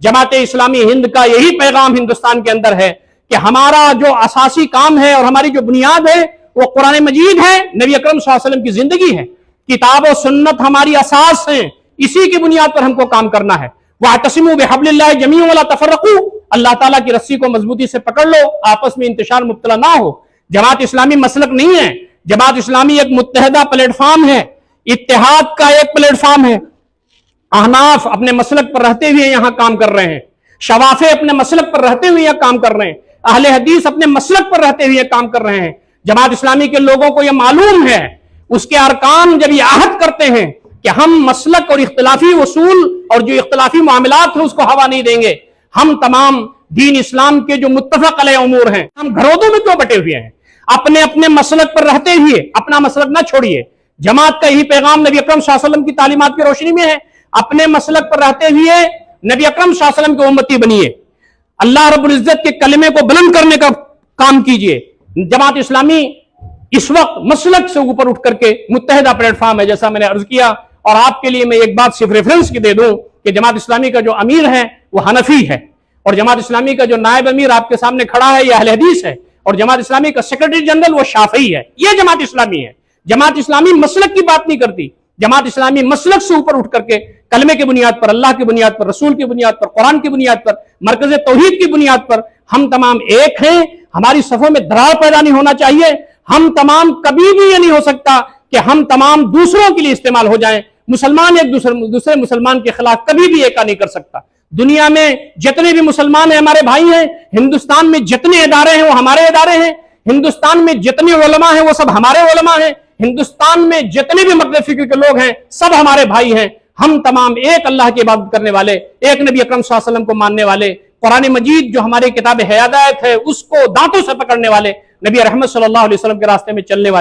जमात इस्लामी हिंद का यही पैगाम हिंदुस्तान के अंदर है कि हमारा जो असासी काम है और हमारी जो बुनियाद है वो कुरान मजीद है, नबी अकरम सल्लल्लाहु अलैहि वसल्लम की जिंदगी है। किताब और सुन्नत हमारी असास है, इसी की बुनियाद पर हमको काम करना है। वातसिमू बिहब्लिल्लाहि जमीअन वला तफर्रकू, अल्लाह ताला की रस्सी को मजबूती से पकड़ लो, आपस में इंतशार मुब्तला ना हो। जमात इस्लामी मसलक नहीं है, जमात इस्लामी एक मुत्तहदा प्लेटफॉर्म है, इत्तेहाद का एक प्लेटफॉर्म है। अहनाफ अपने मसलक पर रहते हुए यहां काम कर रहे हैं, शवाफे अपने मसलक पर रहते हुए यहां काम कर रहे हैं, अहले हदीस अपने मसलक पर रहते हुए काम कर रहे हैं। जमात इस्लामी के लोगों को यह मालूम है, उसके अरकान जब ये आहद करते हैं कि हम मसलक और इख्तिलाफी उसूल और जो इख्तिलाफी मामलात है उसको हवा नहीं देंगे, हम तमाम दीन इस्लाम के जो मुत्तफक अलैह उमूर हैं, हम घरों में क्यों बटे हुए हैं? अपने अपने मसलक पर रहते हुए अपना मसलक ना छोड़िए। जमात का यही पैगाम नबी अकरम सल्लल्लाहु अलैहि वसल्लम की तालीमात की रोशनी में है। अपने मसलक पर रहते हुए नबी अकरम सल्लल्लाहु अलैहि वसल्लम के उम्मती बनिए, अल्लाह रब्बुल इज्जत के कलमे को बुलंद करने का काम कीजिए। जमात इस्लामी इस वक्त मसलक से ऊपर उठ करके मुत्तहिदा प्लेटफॉर्म है, जैसा मैंने अर्ज किया। और आपके लिए मैं एक बात सिर्फ रेफरेंस की दे दूं कि जमात इस्लामी का जो अमीर है वो हनफी है, और जमात इस्लामी का जो नायब अमीर आपके सामने खड़ा है यह अहले हदीस है, और जमात इस्लामी का सेक्रेटरी जनरल वो शाफई है। ये जमात इस्लामी है। जमात इस्लामी मसलक की बात नहीं करती, जमात इस्लामी मसलक से ऊपर उठ करके कलमे की बुनियाद पर, अल्लाह की बुनियाद पर, रसूल की बुनियाद पर, कुरान की बुनियाद पर, मरकज तौहीद की बुनियाद पर हम तमाम एक हैं। हमारी सफों में दरार पैदा नहीं होना चाहिए। हम तमाम कभी भी ये नहीं हो सकता कि हम तमाम दूसरों के लिए इस्तेमाल हो जाएं। मुसलमान एक दूसरे मुसलमान के खिलाफ कभी भी एका नहीं कर सकता। दुनिया में जितने भी मुसलमान हैं हमारे भाई हैं, हिंदुस्तान में जितने इदारे हैं वो हमारे इदारे हैं, हिंदुस्तान में जितने उलमा हैं वो सब हमारे उलमा हैं, हिंदुस्तान में जितने भी मक़्सद फ़िक्र के लोग हैं सब हमारे भाई हैं। हम तमाम एक अल्लाह की इबादत करने वाले, एक नबी अकरम सल्लल्लाहु अलैहि वसल्लम को मानने वाले, कुरान मजीद जो हमारे किताब हिदायत है उसको दांतों से पकड़ने वाले, नबी रहमत सल्लल्लाहु अलैहि वसल्लम के रास्ते में चलने वाले।